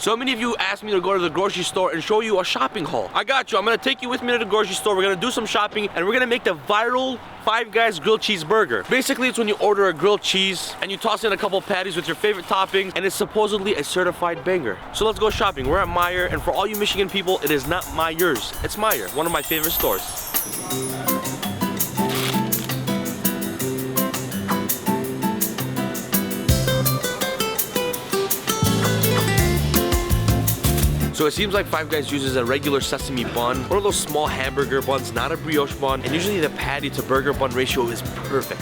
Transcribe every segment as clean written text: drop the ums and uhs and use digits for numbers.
So many of you asked me to go to the grocery store and show you a shopping haul. I got you. I'm gonna take you with me to the grocery store. We're gonna do some shopping and we're gonna make the viral Five Guys grilled cheeseburger. Basically, it's when you order a grilled cheese and you toss in a couple patties with your favorite toppings, and it's supposedly a certified banger. So let's go shopping. We're at Meijer, and for all you Michigan people, it is not Meijers. It's Meijer, one of my favorite stores. So it seems like Five Guys uses a regular sesame bun, one of those small hamburger buns, not a brioche bun, and usually the patty to burger bun ratio is perfect.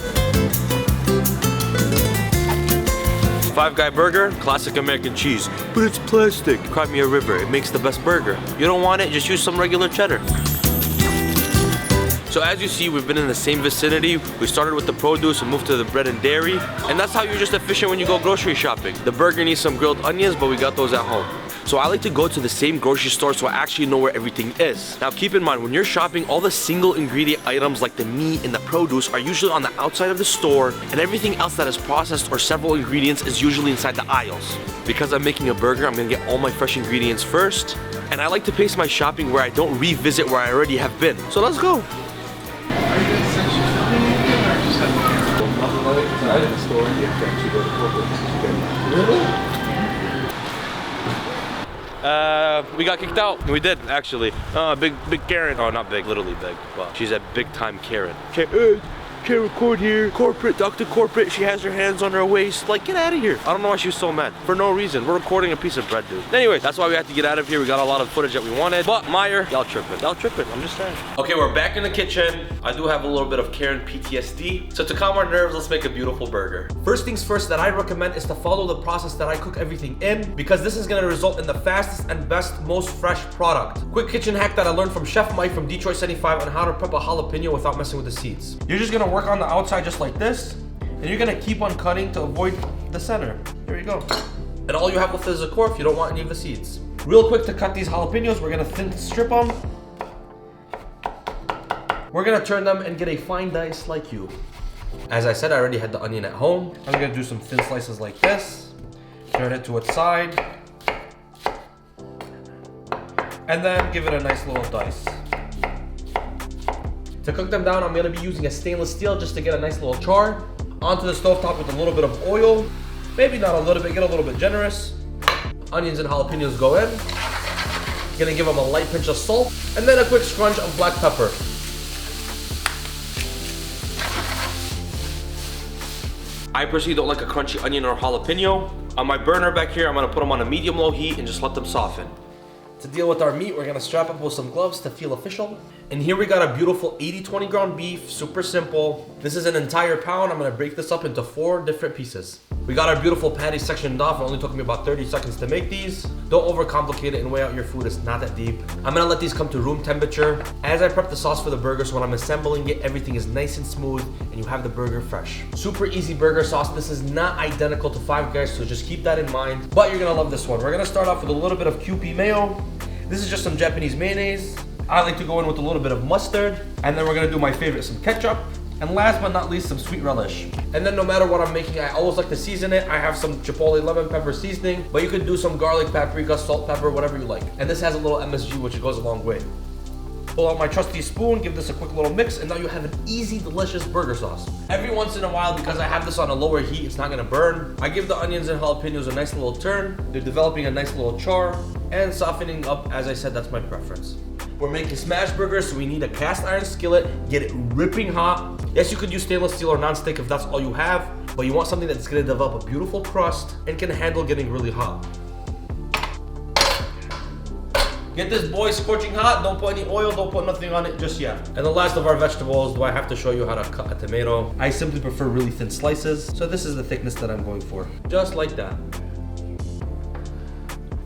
Five Guy burger, classic American cheese, but it's plastic. Cry me a river, it makes the best burger. You don't want it, just use some regular cheddar. So as you see, we've been in the same vicinity. We started with the produce and moved to the bread and dairy, and that's how you're just efficient when you go grocery shopping. The burger needs some grilled onions, but we got those at home. So I like to go to the same grocery store so I actually know where everything is. Now keep in mind, when you're shopping, all the single ingredient items like the meat and the produce are usually on the outside of the store, and everything else that is processed or several ingredients is usually inside the aisles. Because I'm making a burger, I'm gonna get all my fresh ingredients first, and I like to pace my shopping where I don't revisit where I already have been. So let's go. We got kicked out. We did, actually. Big Karen. Oh, not big, literally big. Well, she's a big time Karen. Can't record here. Corporate, Dr. Corporate, she has her hands on her waist. Like, get out of here. I don't know why she was so mad. For no reason. We're recording a piece of bread, dude. Anyway, that's why we had to get out of here. We got a lot of footage that we wanted. But Meijer, y'all tripping. Y'all tripping, I'm just saying. Okay, we're back in the kitchen. I do have a little bit of Karen PTSD. So to calm our nerves, let's make a beautiful burger. First things first that I recommend is to follow the process that I cook everything in, because this is gonna result in the fastest and best, most fresh product. Quick kitchen hack that I learned from Chef Mike from Detroit 75 on how to prep a jalapeno without messing with the seeds. You're just gonna work on the outside just like this, and you're gonna keep on cutting to avoid the center. There you go. And all you have left is a core if you don't want any of the seeds. Real quick to cut these jalapenos, we're gonna thin strip them. We're gonna turn them and get a fine dice like you. As I said, I already had the onion at home. I'm gonna do some thin slices like this. Turn it to its side. And then give it a nice little dice. To cook them down, I'm gonna be using a stainless steel just to get a nice little char. Onto the stovetop with a little bit of oil. Maybe not a little bit, get a little bit generous. Onions and jalapenos go in. Gonna give them a light pinch of salt, and then a quick scrunch of black pepper. I personally don't like a crunchy onion or jalapeno. On my burner back here, I'm gonna put them on a medium-low heat and just let them soften. To deal with our meat, we're gonna strap up with some gloves to feel official. And here we got a beautiful 80-20 ground beef, super simple. This is an entire pound. I'm gonna break this up into 4 different pieces. We got our beautiful patties sectioned off. It only took me about 30 seconds to make these. Don't overcomplicate it and weigh out your food. It's not that deep. I'm gonna let these come to room temperature as I prep the sauce for the burger, so when I'm assembling it, everything is nice and smooth and you have the burger fresh. Super easy burger sauce. This is not identical to Five Guys, so just keep that in mind. But you're gonna love this one. We're gonna start off with a little bit of Kewpie mayo. This is just some Japanese mayonnaise. I like to go in with a little bit of mustard. And then we're gonna do my favorite, some ketchup. And last but not least, some sweet relish. And then no matter what I'm making, I always like to season it. I have some chipotle lemon pepper seasoning, but you could do some garlic, paprika, salt, pepper, whatever you like. And this has a little MSG, which goes a long way. Pull out my trusty spoon, give this a quick little mix, and now you have an easy, delicious burger sauce. Every once in a while, because I have this on a lower heat, it's not gonna burn, I give the onions and jalapenos a nice little turn. They're developing a nice little char, and softening up, as I said, that's my preference. We're making smash burgers, so we need a cast iron skillet, get it ripping hot. Yes, you could use stainless steel or non-stick if that's all you have, but you want something that's gonna develop a beautiful crust and can handle getting really hot. Get this boy scorching hot, don't put any oil, don't put nothing on it just yet. And the last of our vegetables, do I have to show you how to cut a tomato? I simply prefer really thin slices, so this is the thickness that I'm going for. Just like that.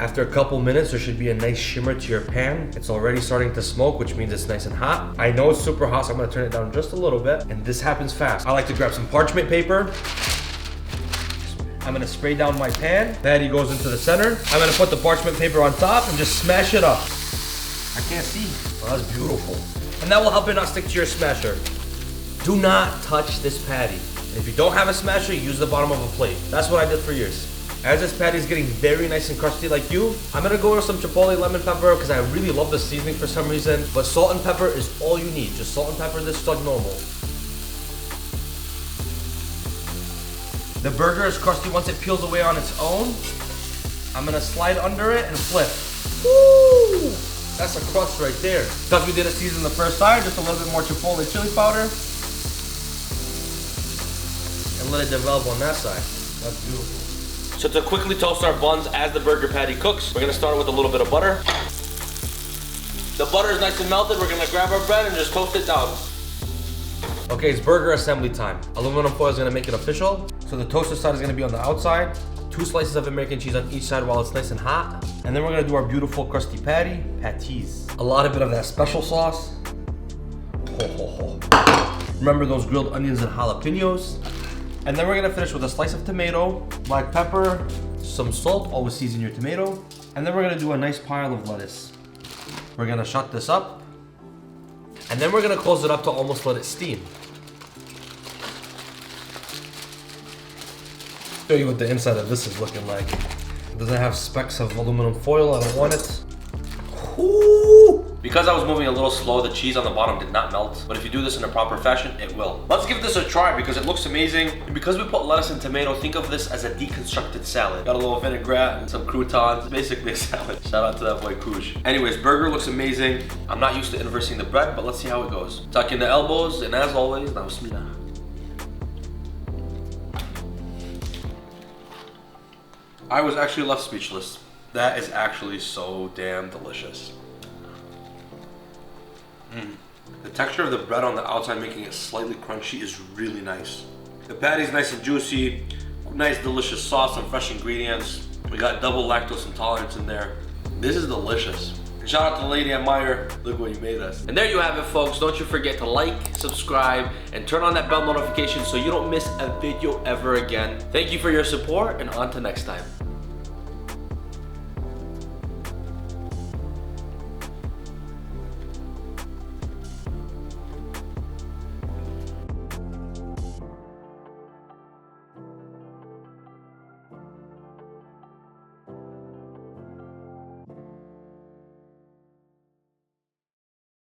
After a couple minutes, there should be a nice shimmer to your pan. It's already starting to smoke, which means it's nice and hot. I know it's super hot, so I'm gonna turn it down just a little bit, and this happens fast. I like to grab some parchment paper. I'm gonna spray down my pan. Patty goes into the center. I'm gonna put the parchment paper on top and just smash it up. I can't see. Oh, that's beautiful. And that will help it not stick to your smasher. Do not touch this patty. And if you don't have a smasher, use the bottom of a plate. That's what I did for years. As this patty is getting very nice and crusty like you, I'm gonna go with some chipotle lemon pepper because I really love the seasoning for some reason. But salt and pepper is all you need. Just salt and pepper, this is like normal. The burger is crusty once it peels away on its own. I'm gonna slide under it and flip. Woo! That's a crust right there. Because we didn't season the first side, just a little bit more chipotle chili powder. And let it develop on that side. That's beautiful. So to quickly toast our buns as the burger patty cooks, we're gonna start with a little bit of butter. The butter is nice and melted. We're gonna grab our bread and just toast it down. Okay, it's burger assembly time. Aluminum foil is gonna make it official. So the toasted side is gonna be on the outside. 2 slices of American cheese on each side while it's nice and hot. And then we're gonna do our beautiful crusty patties. A lot bit of that special sauce. Remember those grilled onions and jalapeños. And then we're gonna finish with a slice of tomato, black pepper, some salt, always season your tomato. And then we're gonna do a nice pile of lettuce. We're gonna shut this up. And then we're gonna close it up to almost let it steam. Show you what the inside of this is looking like. Does it have specks of aluminum foil? I don't want it. Ooh. Because I was moving a little slow, the cheese on the bottom did not melt. But if you do this in a proper fashion, it will. Let's give this a try because it looks amazing. And because we put lettuce and tomato, think of this as a deconstructed salad. Got a little vinaigrette and some croutons. Basically a salad. Shout out to that boy Koosh. Anyways, burger looks amazing. I'm not used to inversing the bread, but let's see how it goes. Tuck in the elbows, and as always, now bismillah. I was actually left speechless. That is actually so damn delicious. The texture of the bread on the outside making it slightly crunchy is really nice. The patty's nice and juicy, nice delicious sauce, some fresh ingredients. We got double lactose intolerance in there. This is delicious. And shout out to the lady at Meyer, look what you made us. And there you have it folks, don't you forget to like, subscribe, and turn on that bell notification so you don't miss a video ever again. Thank you for your support and on to next time.